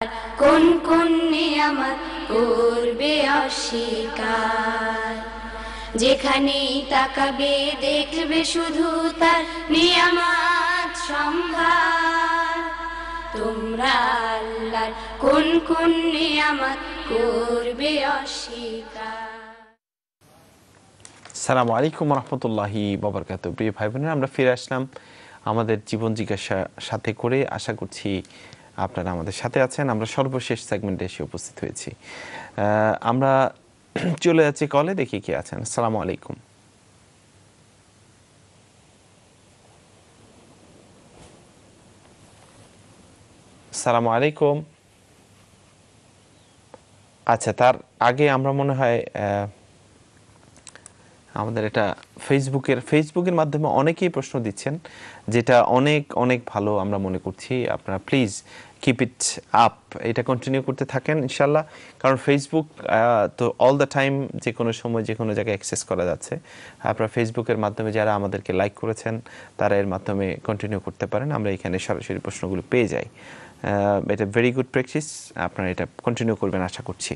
কোন কোন নিয়ামত করবে অস্বীকার। যেখানেই তাকাবে দেখবে শুধু তার নিয়ামত সম্ভার। তোমরা আল্লাহর কোন কোন নিয়ামত করবে অস্বীকার। আসসালামু আলাইকুম রহমতুল্লাহি বাবরকাতুহু। প্রিয় ভাই বোনেরা, আমরা ফিরে আসলাম আমাদের জীবন জিজ্ঞাসা সাথে করে। আশা করছি আপনারা আমাদের সাথে আছেন। আমরা সর্বশেষ সেগমেন্টে এসে উপস্থিত হয়েছি। আমরা চলে যাচ্ছি কলে, দেখি কে আছেন। আসসালামু আলাইকুম। আসসালামু আলাইকুম। আচ্ছা, তার আগে আমরা মনে হয় আমাদের এটা ফেসবুকের মাধ্যমে অনেকেই প্রশ্ন দিচ্ছেন, যেটা অনেক অনেক ভালো আমরা মনে করছি। আপনারা প্লিজ কিপ ইট আপ, এটা কন্টিনিউ করতে থাকেন ইনশাল্লাহ। কারণ ফেসবুক তো অল দ্য টাইম যে কোনো সময় যে কোনো জায়গায় অ্যাক্সেস করা যাচ্ছে। আপনারা ফেসবুকের মাধ্যমে যারা আমাদেরকে লাইক করেছেন তারা এর মাধ্যমে কন্টিনিউ করতে পারেন। আমরা এখানে সরাসরি প্রশ্নগুলো পেয়ে যাই। এটা ভেরি গুড প্র্যাকটিস, আপনারা এটা কন্টিনিউ করবেন আশা করছি।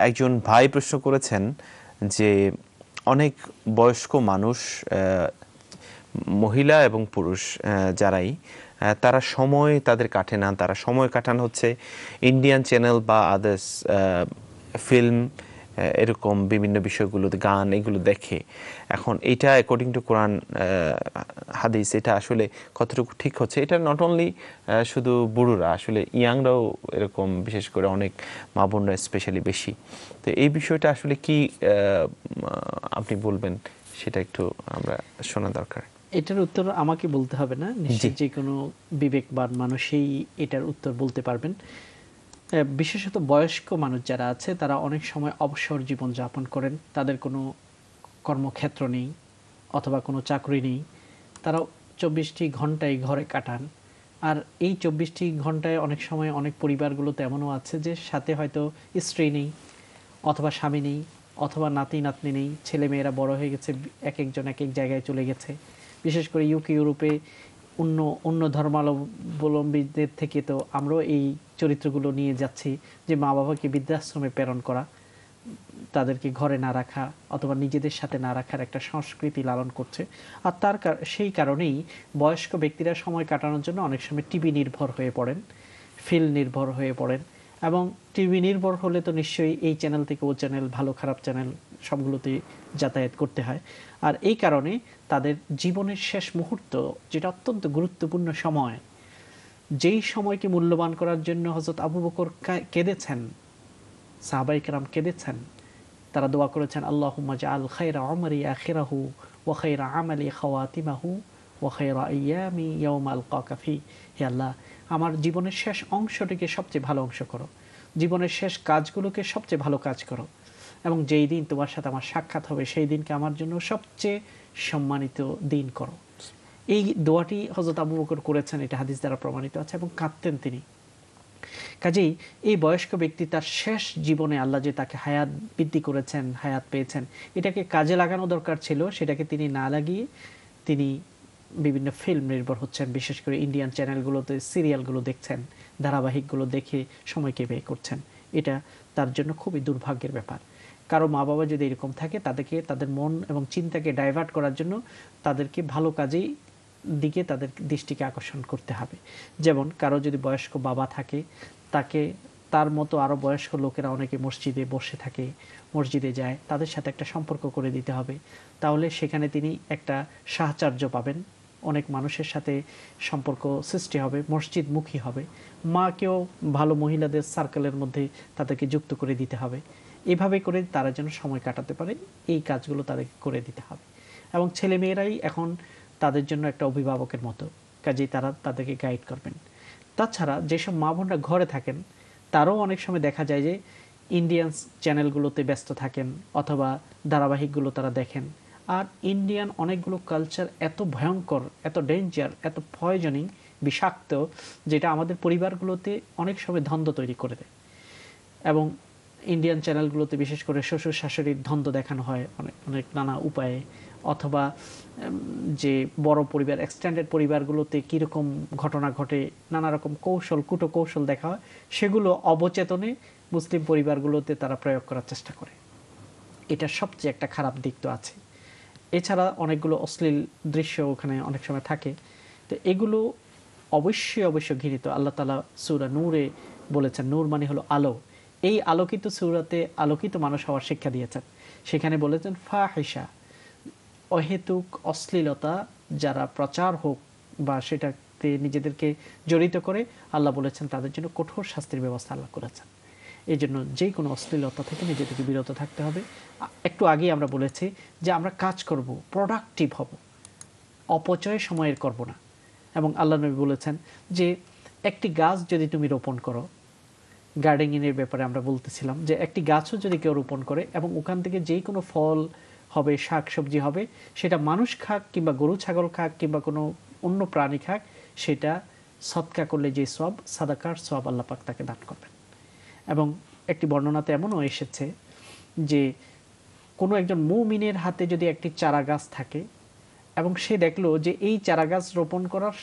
একজন ভাই প্রশ্ন করেছেন যে অনেক বয়স্ক মানুষ, মহিলা এবং পুরুষ যারাই, তারা সময় তাদের কাটে না, তারা সময় কাটান হচ্ছে ইন্ডিয়ান চ্যানেল বা আদার্স ফিল্ম, এরকম বিভিন্ন বিষয়গুলোতে, গান, এগুলো দেখে। এখন এটা অ্যাকর্ডিং টু কোরআন হাদিস এটা আসলে কতটুকু ঠিক হচ্ছে? এটা নট অনলি শুধু বুড়োরা, আসলে ইয়াংরাও এরকম, বিশেষ করে অনেক মা বোনরা স্পেশালি বেশি। তো এই বিষয়টা আসলে কি আপনি বলবেন, সেটা একটু আমরা শোনা দরকার। এটার উত্তর আমাকে বলতে হবে না, নিশ্চয়ই যে কোনো বিবেকবান মানুষই এটার উত্তর বলতে পারবেন। বিশেষত বয়স্ক মানুষ যারা আছে তারা অনেক সময় অবসর জীবন যাপন করেন, তাদের কোনো কর্মক্ষেত্র নেই অথবা কোনো চাকরি নেই, তারা 24টি ঘন্টায় ঘরে কাটান। আর এই 24টি ঘন্টায় অনেক সময় অনেক পরিবারগুলোতে এমনও আছে যে সাথে হয়তো স্ত্রী নেই অথবা স্বামী নেই অথবা নাতি নাতনি নেই, ছেলে মেয়েরা বড় হয়ে গেছে, এক একজন এক এক জায়গায় চলে গেছে। বিশেষ করে ইউরোপে অন্য অন্য ধর্মাবলম্বীদের থেকে তো আমরাও এই চরিত্রগুলো নিয়ে যাচ্ছি, যে মা বাবাকে বৃদ্ধাশ্রমে প্রেরণ করা, তাদেরকে ঘরে না রাখা অথবা নিজেদের সাথে না রাখার একটা সংস্কৃতি লালন করছে। আর সেই কারণেই বয়স্ক ব্যক্তিরা সময় কাটানোর জন্য অনেক সময় টিভি নির্ভর হয়ে পড়েন, ফিল্ম নির্ভর হয়ে পড়েন। এবং টিভি নির্ভর হলে তো নিশ্চয়ই এই চ্যানেল থেকে ও চ্যানেল, ভালো খারাপ চ্যানেল সবগুলোতে যাতায়াত করতে হয়। আর এই কারণে তাদের জীবনের শেষ মুহূর্ত, যেটা অত্যন্ত গুরুত্বপূর্ণ সময়, যেই সময়কে মূল্যবান করার জন্য হযরত আবু বকর কেঁদেছেন, সাহাবায়ে কেরাম কেঁদেছেন, তারা দোয়া করেছেন, আল্লাহুম্মা জাআল খায়রা উমরি আখিরাহু ওয়া খায়রা আমালি খাওয়াতিমাহু ওয়া খায়রা আইয়ামি ইয়াওমা আলকাকা ফি। হে আল্লাহ, আমার জীবনের শেষ অংশটিকে সবচেয়ে ভালো অংশ করো, জীবনের শেষ কাজগুলোকে সবচেয়ে ভালো কাজ করো, এবং যেই দিন তোমার সাথে আমার সাক্ষাৎ হবে সেই দিনকে আমার জন্য সবচেয়ে সম্মানিত দিন করো। এই দোয়াটি হযরত আবু বকর করেছেন, এটা হাদিস দ্বারা প্রমাণিত আছে, এবং কাঁদতেন তিনি। কাজেই এই বয়স্ক ব্যক্তি তার শেষ জীবনে আল্লাহ যে তাকে হায়াত বৃদ্ধি করেছেন, হায়াত পেয়েছেন, এটাকে কাজে লাগানো দরকার ছিল, সেটাকে তিনি না লাগিয়ে তিনি বিভিন্ন ফিল্ম নির্ভর হচ্ছেন, বিশেষ করে ইন্ডিয়ান চ্যানেলগুলোতে সিরিয়ালগুলো দেখছেন, ধারাবাহিকগুলো দেখে সময়কে ব্যয় করছেন। এটা তার জন্য খুবই দুর্ভাগ্যের ব্যাপার। কারো মা বাবা যদি এরকম থাকে, তাদেরকে তাদের মন এবং চিন্তাকে ডাইভার্ট করার জন্য তাদেরকে ভালো কাজেই দিকে তাদের দৃষ্টিকে আকর্ষণ করতে হবে। যেমন কারো যদি বয়স্ক বাবা থাকে, তাকে তার মতো আরও বয়স্ক লোকেরা অনেকে মসজিদে বসে থাকে, মসজিদে যায়, তাদের সাথে একটা সম্পর্ক করে দিতে হবে। তাহলে সেখানে তিনি একটা সাহচর্য পাবেন, অনেক মানুষের সাথে সম্পর্ক সৃষ্টি হবে, মসজিদমুখী হবে। মাকেও ভালো মহিলাদের সার্কেলের মধ্যে তাদেরকে যুক্ত করে দিতে হবে। এভাবে করে তারা যেন সময় কাটাতে পারে, এই কাজগুলো তাদেরকে করে দিতে হবে। এবং ছেলেমেয়েরাই এখন তাদের জন্য একটা অভিভাবকের মতো, কাজেই তারা তাদেরকে গাইড করবেন। তাছাড়া যেসব মা বোনরা ঘরে থাকেন, তারাও অনেক সময় দেখা যায় যে ইন্ডিয়ান চ্যানেলগুলোতে ব্যস্ত থাকেন অথবা ধারাবাহিকগুলো তারা দেখেন। আর ইন্ডিয়ান অনেকগুলো কালচার এত ভয়ঙ্কর, এত ডেঞ্জার, এত পয়জনিং, বিষাক্ত, যেটা আমাদের পরিবারগুলোতে অনেক সময় দ্বন্দ্ব তৈরি করে দেয়। এবং ইন্ডিয়ান চ্যানেলগুলোতে বিশেষ করে শ্বশুর শাশুড়ির দ্বন্দ্ব দেখানো হয় অনেক অনেক নানা উপায়ে, অথবা যে বড় পরিবার এক্সটেন্ডেড পরিবারগুলোতে কীরকম ঘটনা ঘটে, নানা রকম কৌশল কৌশল দেখা হয়, সেগুলো অবচেতনে মুসলিম পরিবারগুলোতে তারা প্রয়োগ করার চেষ্টা করে। এটা সবচেয়ে একটা খারাপ দিক তো আছে। এছাড়া অনেকগুলো অশ্লীল দৃশ্য ওখানে অনেক সময় থাকে। তো এগুলো অবশ্যই ঘৃণিত। আল্লাহ তাআলা সূরা নূরে বলেছেন, নূর মানে হলো আলো। এই আলোকিত সূরাতে আলোকিত মানুষ হওয়ার শিক্ষা দিয়েছেন। সেখানে বলেছেন ফাহিশা, অহেতুক অশ্লীলতা যারা প্রচার হোক বা সেটাতে নিজেদেরকে জড়িত করে, আল্লাহ বলেছেন তাদের জন্য কঠোর শাস্তির ব্যবস্থা আল্লাহ করেছেন। এই জন্য যে কোনো অশ্লীলতা থেকে নিজেদেরকে বিরত থাকতে হবে। একটু আগে আমরা বলেছি যে আমরা কাজ করব, প্রোডাক্টিভ হব, অপচয় সময়ের করব না। এবং আল্লাহ নবী বলেছেন যে একটি গাছ যদি তুমি রোপণ করো, গার্ডেনিংয়ের ব্যাপারে আমরা বলতেছিলাম যে একটি গাছও যদি কেউ রোপণ করে এবং ওখান থেকে যেই কোনো ফল হবে, শাক সবজি হবে, সেটা মানুষ খাক কিংবা গরু ছাগল খাক কিংবা কোনো অন্য প্রাণী খাক, সেটা সদকা করলে যে সব, সাদাকার সব আল্লাহ পাক তাকে দান করবেন। এবং একটি বর্ণনাতে এমনও এসেছে যে কোনো একজন মুমিনের হাতে যদি একটি চারা গাছ থাকে এবং সে দেখলো যে এই চারা গাছ রোপণ করার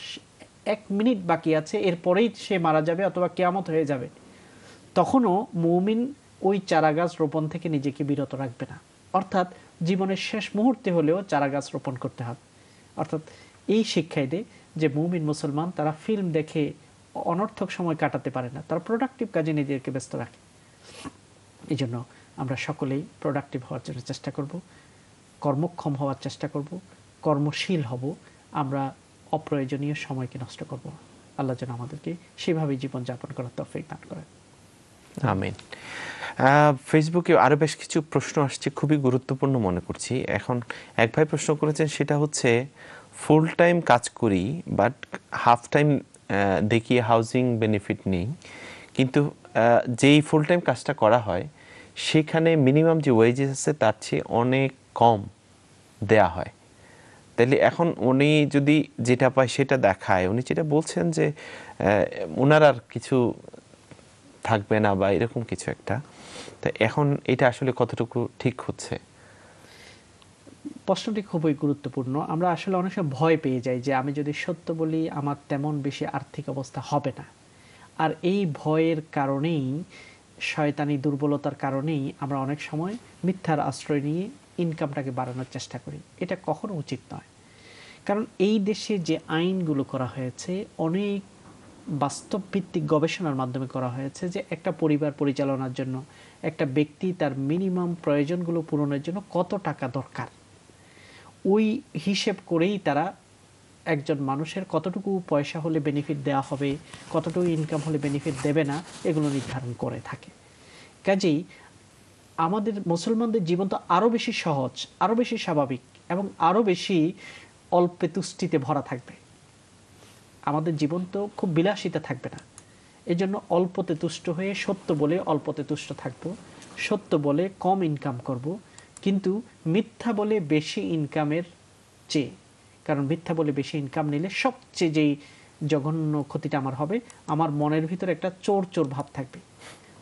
1 মিনিট বাকি আছে, এরপরেই সে মারা যাবে অথবা কিয়ামত হয়ে যাবে, তখনও মুমিন ওই চারা গাছ রোপণ থেকে নিজেকে বিরত রাখবে না। অর্থাৎ জীবনের শেষ মুহূর্তে হলেও চারা গাছ রোপণ করতে হবে। অর্থাৎ এই শিক্ষাই দেয় যে মুমিন মুসলমান তারা ফিল্ম দেখে অনর্থক সময় কাটাতে পারে না, তারা প্রোডাক্টিভ কাজে নিজেদেরকে ব্যস্ত রাখে। এই জন্য আমরা সকলেই প্রোডাক্টিভ হওয়ার জন্য চেষ্টা করব, কর্মক্ষম হওয়ার চেষ্টা করব, কর্মশীল হব। আমরা অপ্রয়োজনীয় সময়কে নষ্ট করব না। আল্লাহ যেন আমাদেরকে সেভাবেই জীবনযাপন করার তৌফিক দান করেন। আমিন। ফেসবুকে আরো বেশ কিছু প্রশ্ন আসছে, খুবই গুরুত্বপূর্ণ মনে করছি। এখন এক ভাই প্রশ্ন করেছেন, সেটা হচ্ছে ফুল টাইম কাজ করি বাট হাফ টাইম দেখিয়ে হাউজিং বেনিফিট নেই, কিন্তু যেই ফুল টাইম কাজটা করা হয় সেখানে মিনিমাম যে ওয়েজেস আছে তার চেয়ে অনেক কম দেয়া হয়। তাহলে এখন উনি যদি যেটা পায় সেটা দেখায়, উনি যেটা বলছেন যে ওনার আর কিছু থাকবে না বা এরকম কিছু একটা। তা এখন এটা আসলে কতটুকু ঠিক হচ্ছে? প্রশ্নটি খুবই গুরুত্বপূর্ণ। আমরা আসলে অনেক সময় ভয় পেয়ে যাই যে আমি যদি সত্য বলি আমার তেমন বেশি আর্থিক অবস্থা হবে না। আর এই ভয়ের কারণেই, শয়তানি দুর্বলতার কারণেই আমরা অনেক সময় মিথ্যার আশ্রয় নিয়ে ইনকামটাকে বাড়ানোর চেষ্টা করি। এটা কখনো উচিত নয়। কারণ এই দেশে যে আইনগুলো করা হয়েছে অনেক বাস্তব ভিত্তিক গবেষণার মাধ্যমে করা হয়েছে যে একটা পরিবার পরিচালনার জন্য একটা ব্যক্তি তার মিনিমাম প্রয়োজনগুলো পূরণের জন্য কত টাকা দরকার, ওই হিসেব করেই তারা একজন মানুষের কতটুকু পয়সা হলে বেনিফিট দেওয়া হবে, কতটুকু ইনকাম হলে বেনিফিট দেবে না, এগুলো নির্ধারণ করে থাকে। কাজেই আমাদের মুসলমানদের জীবন তো আরও বেশি সহজ, আরও বেশি স্বাভাবিক এবং আরও বেশি অল্পে তুষ্টিতে ভরা থাকবে। আমাদের জীবন তো খুব বিলাসিতা থাকবে না। এই জন্য অল্পতে তুষ্ট হয়ে সত্য বলে অল্পতে তুষ্ট থাকবো, সত্য বলে কম ইনকাম করব, কিন্তু মিথ্যা বলে বেশি ইনকামের চেয়ে, কারণ মিথ্যা বলে বেশি ইনকাম নিলে সবচেয়ে যেই জঘন্য ক্ষতিটা আমার হবে, আমার মনের ভিতরে একটা চোর চোর ভাব থাকবে।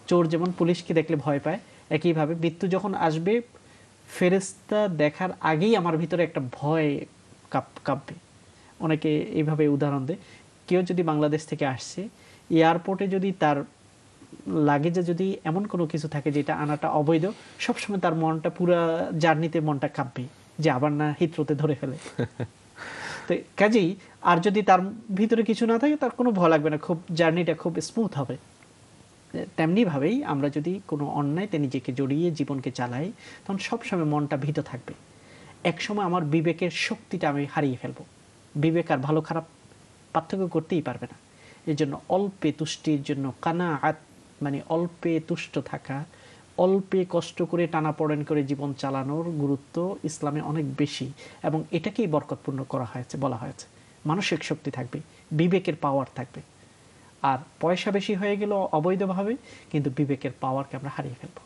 চোর যেমন পুলিশকে দেখলে ভয় পায়, একইভাবে মৃত্যু যখন আসবে ফেরেশতা দেখার আগেই আমার ভিতরে একটা ভয় কাঁপবে। অনেকে এইভাবে উদাহরণ দেয়, কেউ যদি বাংলাদেশ থেকে আসছে, এয়ারপোর্টে যদি তার লাগেজে যদি এমন কোনো কিছু থাকে যেটা আনাটা অবৈধ, সবসময় তার মনটা পুরা জার্নিতে মনটা কাঁপবে যে আবার না হিথ্রোতে ধরে ফেলে। তো কাজেই আর যদি তার ভিতরে কিছু না থাকে তার কোনো ভয় লাগবে না, খুব জার্নিটা খুব স্মুথ হবে। তেমনি ভাবেই আমরা যদি কোনো অন্যায়তে নিজেকে জড়িয়ে জীবনকে চালাই, তখন সবসময় মনটা ভীত থাকবে। একসময় আমার বিবেকের শক্তিটা আমি হারিয়ে ফেলবো, বিবেক আর ভালো খারাপ পার্থক্য করতেই পারবে না। এই জন্য অল্পে তুষ্টির জন্য কানাআত, মানে অল্পে তুষ্ট থাকা, অল্পে কষ্ট করে টানাপড়েন করে জীবন চালানোর গুরুত্ব ইসলামে অনেক বেশি, এবং এটাকেই বরকতপূর্ণ করা হয়েছে, বলা হয়েছে। মানসিক শক্তি থাকবে, বিবেকের পাওয়ার থাকবে। আর পয়সা বেশি হয়ে গেল অবৈধভাবে, কিন্তু বিবেকের পাওয়ারকে আমরা হারিয়ে ফেলবো।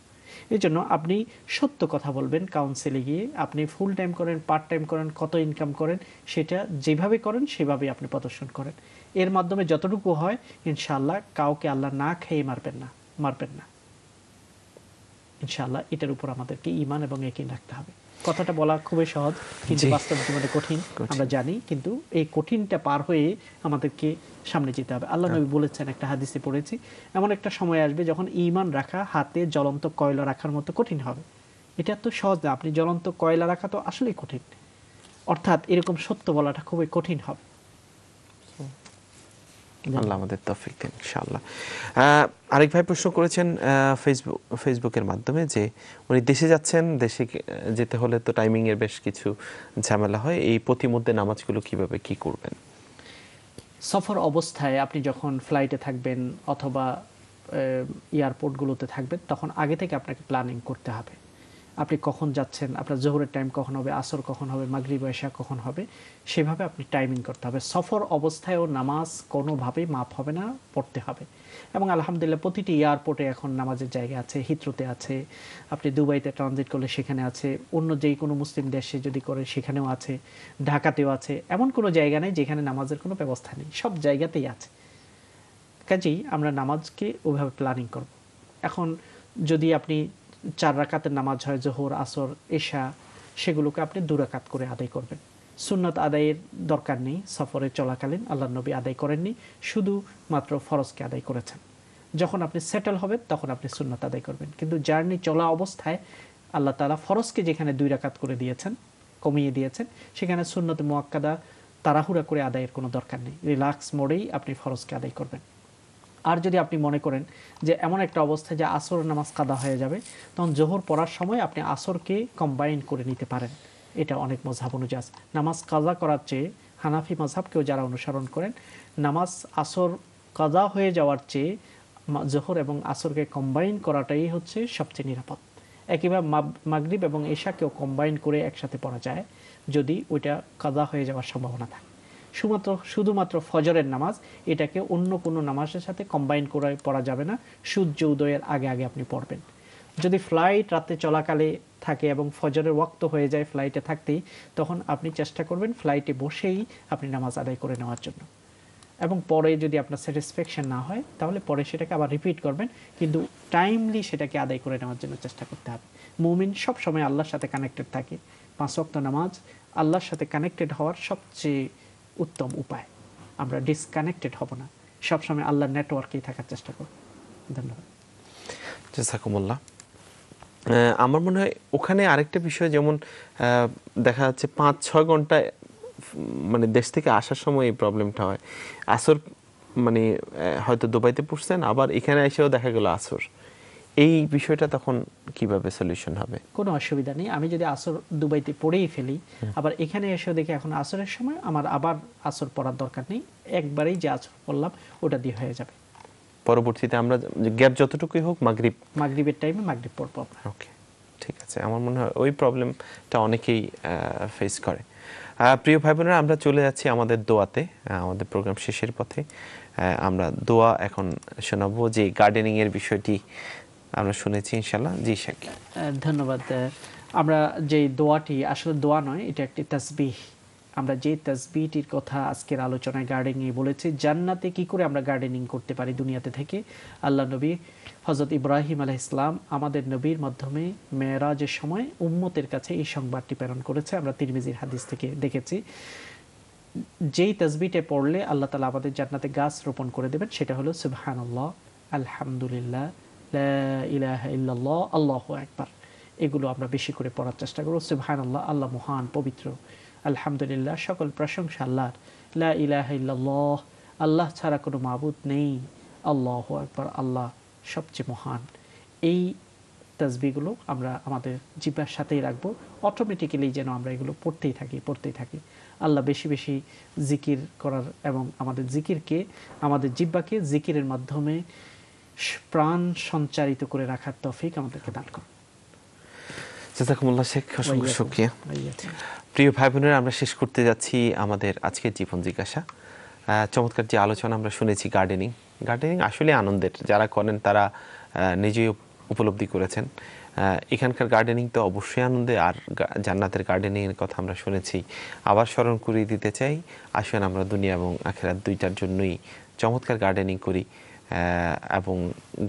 এই জন্য আপনি সত্য কথা বলবেন কাউন্সিলে গিয়ে, আপনি ফুল টাইম করেন, পার্ট টাইম করেন, কত ইনকাম করেন, সেটা যেভাবে করেন সেভাবে আপনি প্রদর্শন করেন। এর মাধ্যমে যতটুকু হয় ইনশাআল্লাহ কাউকে আল্লাহ না খেয়ে মারবেন না ইনশাআল্লাহ। এটার উপর আমাদেরকে ঈমান এবং ইয়াকিন রাখতে হবে। কথাটা বলা খুবই সহজ, কিন্তু জি। বাস্তব জীবনে কঠিন, আমরা জানি। কিন্তু এই কঠিনটা পার হয়ে আমাদেরকে সামনে যেতে হবে। আল্লাহ নবী বলেছেন, একটা হাদিসে পড়েছি, এমন একটা সময় আসবে যখন ঈমান রাখা হাতে জ্বলন্ত কয়লা রাখার মতো কঠিন হবে। এটা তো সহজ না, আপনি জ্বলন্ত কয়লা রাখা তো আসলেই কঠিন, অর্থাৎ এরকম সত্য বলাটা খুবই কঠিন হবে। আল্লাহ আমাদের তৌফিক দিন ইনশাআল্লাহ। আরেক ভাই প্রশ্ন করেছেন ফেসবুকের মাধ্যমে যে উনি দেশে যাচ্ছেন, দেশে যেতে হলে তো টাইমিং এর বেশ কিছু ঝামেলা হয়, এই প্রতিমধ্যে নামাজগুলো কিভাবে কি করবেন? সফর অবস্থায় আপনি যখন ফ্লাইটে থাকবেন অথবা এয়ারপোর্টগুলোতে থাকবেন, তখন আগে থেকে আপনাকে প্ল্যানিং করতে হবে। আপনি কখন যাচ্ছেন, আপনার জোহরের টাইম কখন হবে, আসর কখন হবে, মাগরিব এশা কখন হবে, সেভাবে আপনি টাইমিং করতে হবে। সফর অবস্থায়ও নামাজ কোনোভাবেই মাপ হবে না, পড়তে হবে। এবং আলহামদুলিল্লাহ প্রতিটি এয়ারপোর্টে এখন নামাজের জায়গা আছে, হিথ্রোতে আছে, আপনি দুবাইতে ট্রানজিট করলে সেখানে আছে, অন্য যেই কোনো মুসলিম দেশে যদি করে সেখানেও আছে, ঢাকাতেও আছে। এমন কোনো জায়গা নেই যেখানে নামাজের কোনো ব্যবস্থা নেই, সব জায়গাতেই আছে। কাজেই আমরা নামাজকে ওইভাবে প্ল্যানিং করব। এখন যদি আপনি 4 রাকাতের নামাজ হয়, জোহর, আসর, এশা, সেগুলোকে আপনি 2 রাকাত করে আদায় করবেন। সুন্নত আদায়ের দরকার নেই, সফরে চলাকালীন আল্লাহ নবী আদায় করেননি, শুধু মাত্র ফরজকে আদায় করেছেন। যখন আপনি সেটেল হবেন তখন আপনি সুন্নত আদায় করবেন। কিন্তু জার্নি চলা অবস্থায় আল্লাহ তাআলা ফরজকে যেখানে 2 রাকাত করে দিয়েছেন, কমিয়ে দিয়েছেন, সেখানে সুন্নত মুআক্কাদা তাড়াহুড়া করে আদায়ের কোনো দরকার নেই। রিল্যাক্স মোডেই আপনি ফরজকে আদায় করবেন। আর যদি আপনি মনে করেন যে এমন একটা অবস্থা যে আসর নামাজ কাদা হয়ে যাবে, তখন জোহর পড়ার সময় আপনি আসরকে কম্বাইন করে নিতে পারেন। এটা অনেক মযহাব অনুযায়ী আছে। নামাজ কাজা করার চেয়ে হানাফি মাযহাবকেও যারা অনুসরণ করেন, নামাজ আসর কাজা হয়ে যাওয়ার চেয়ে জোহর এবং আসরকে কম্বাইন করাটাই হচ্ছে সবচেয়ে নিরাপদ। একইভাবে মাগরিব এবং এশাকেও কম্বাইন করে একসাথে পড়া যায় যদি ওইটা কাজা হয়ে যাওয়ার সম্ভাবনা থাকে। শুধুমাত্র ফজরের নামাজ, এটাকে অন্য কোনো নামাজের সাথে কম্বাইন করে পড়া যাবে না, সূর্য উদয়ের আগে আগে আপনি পড়বেন। যদি ফ্লাইট রাতে চলাকালে থাকে এবং ফজরের ওয়াক্ত হয়ে যায় ফ্লাইটে থাকতেই, তখন আপনি চেষ্টা করবেন ফ্লাইটে বসেই আপনি নামাজ আদায় করে নেওয়ার জন্য। এবং পরে যদি আপনার স্যাটিসফ্যাকশন না হয়, তাহলে পরে সেটাকে আবার রিপিট করবেন, কিন্তু টাইমলি সেটাকে আদায় করে নেওয়ার জন্য চেষ্টা করতে হবে। মুমিন সব সময় আল্লাহর সাথে কানেক্টেড থাকে। 5 ওয়াক্ত নামাজ আল্লাহর সাথে কানেক্টেড হওয়ার সবচেয়ে উত্তম উপায়। আমরা ডিসকানেক্টেড হব না, সবসময় আল্লাহর নেটওয়ার্কেই থাকার চেষ্টা করব। ধন্যবাদ। জাযাকুমুল্লাহ। আমার মনে হয় ওখানে আরেকটা বিষয়, যেমন দেখা যাচ্ছে 5-6 ঘন্টা মানে দেশ থেকে আসার সময় এই প্রবলেমটা হয়। আসর মানে হয়তো দুবাইতে পড়ছেন, আবার এখানে এসেও দেখা গেল আসর, এই বিষয়টা তখন কিভাবে সলিউশন হবে? কোনো অসুবিধা নেই। আমি যদি আসর দুবাইতে পড়েই ফেলি, আবার এখানে এসেও দেখি এখন আসরের সময়, আমার আবার আসর পড়ার দরকার নেই, একবারেই যে আসর পড়লাম ওটা দিয়ে হয়ে যাবে। পরবর্তীতে আমরা গ্যাপ যতটুকুই হোক মাগরিবের টাইমে মাগরিব পড়বো আমরা। ওকে, ঠিক আছে। আমার মনে হয় ওই প্রবলেমটা অনেকেই ফেস করে। প্রিয় ভাই বোনেরা, আমরা চলে যাচ্ছি আমাদের দোয়াতে, আমাদের প্রোগ্রাম শেষের পথে। আমরা দোয়া এখন শোনাবো, যে গার্ডেনিং এর বিষয়টি আমরা শুনেছি ইনশাআল্লাহ। জি শাকি। ধন্যবাদ। আমরা যে দোয়াটি আসলে দোয়া নয়, এটা একটি তাসবিহ। আমরা যে তাসবিহটির কথা আজকের আলোচনায় গার্ডেনিং বলেছি, জান্নাতে কি করে আমরা গার্ডেনিং করতে পারি দুনিয়াতে থেকে, আল্লাহ নবী হযরত ইব্রাহিম আলাইহিস সালাম আমাদের নবীর মাধ্যমে মেরাজের সময় উম্মতের কাছে এই সংবাদটি প্রেরণ করেছে। আমরা তিরমিজির হাদিস থেকে দেখেছি, যেই তাসবিহটা পড়লে আল্লাহ তাআলা আমাদের জান্নাতে গাছ রোপণ করে দেবেন, সেটা হলো সুবহানাল্লাহ, আলহামদুলিল্লাহ, লা ইলাহা ইল্লাল্লাহ, আল্লাহু আকবার। এগুলো আমরা বেশি করে পড়ার চেষ্টা করব। সুবহানাল্লাহ, আল্লাহ মহান পবিত্র। আলহামদুলিল্লাহ, সকল প্রশংসা আল্লাহর। লা ইলাহা ইল্লাল্লাহ, আল্লাহ ছাড়া কোনো মাবুদ নেই। আল্লাহু আকবার, আল্লাহ সবচেয়ে মহান। এই তাসবিহগুলো আমরা আমাদের জিহ্বার সাথেই রাখবো, অটোমেটিক্যালি যেন আমরা এগুলো পড়তেই থাকি। আল্লাহ বেশি বেশি জিকির করার এবং আমাদের জিকিরকে, আমাদের জিহ্বাকে জিকিরের মাধ্যমে প্রাণ সঞ্চারিত করে রাখার তৌফিক আমাদেরকে দান করুন। জাযাকুমুল্লাহ শেখ, অসংখ্য শুকরিয়া। প্রিয় ভাই বোনেরা, আমরা শেষ করতে যাচ্ছি আমাদের আজকের জীবন জিজ্ঞাসা। চমৎকার যে আলোচনা আমরা শুনেছি, গার্ডেনিং আসলে আনন্দের, যারা করেন তারা নিজেই উপলব্ধি করেছেন। এখানকার গার্ডেনিং তো অবশ্যই আনন্দে, আর জান্নাতের গার্ডেনিংয়ের কথা আমরা শুনেছি। আবার স্মরণ করিয়ে দিতে চাই, আসেন আমরা দুনিয়া এবং আখিরাত দুইটার জন্যই চমৎকার গার্ডেনিং করি। এবং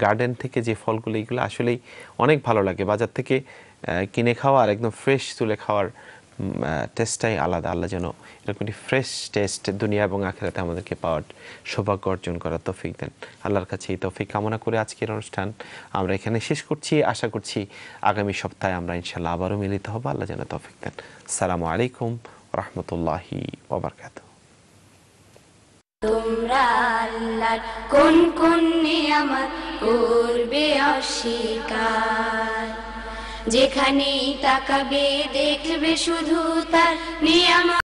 গার্ডেন থেকে যে ফলগুলো, এগুলো আসলেই অনেক ভালো লাগে। বাজার থেকে কিনে খাওয়া আর একদম ফ্রেশ তুলে খাওয়ার টেস্টটাই আলাদা। আল্লাহ যেন এরকম একটি ফ্রেশ টেস্ট দুনিয়া এবং আখিরাতে আমাদেরকে পাওয়ার সৌভাগ্য অর্জন করার তৌফিক দেন। আল্লাহর কাছে এই তৌফিক কামনা করে আজকের অনুষ্ঠান আমরা এখানে শেষ করছি। আশা করছি আগামী সপ্তাহে আমরা ইনশাল্লাহ আবারও মিলিত হব। আল্লাহ যেন তৌফিক দেন। আসসালামু আলাইকুম রহমতুল্লাহি ওয়া বারাকাতুহু। তোমরা আল্লাহর কোন কোন নিয়ামত করবে অস্বীকার, যেখানেই তাকাবে দেখবে শুধু তার নিয়ামত।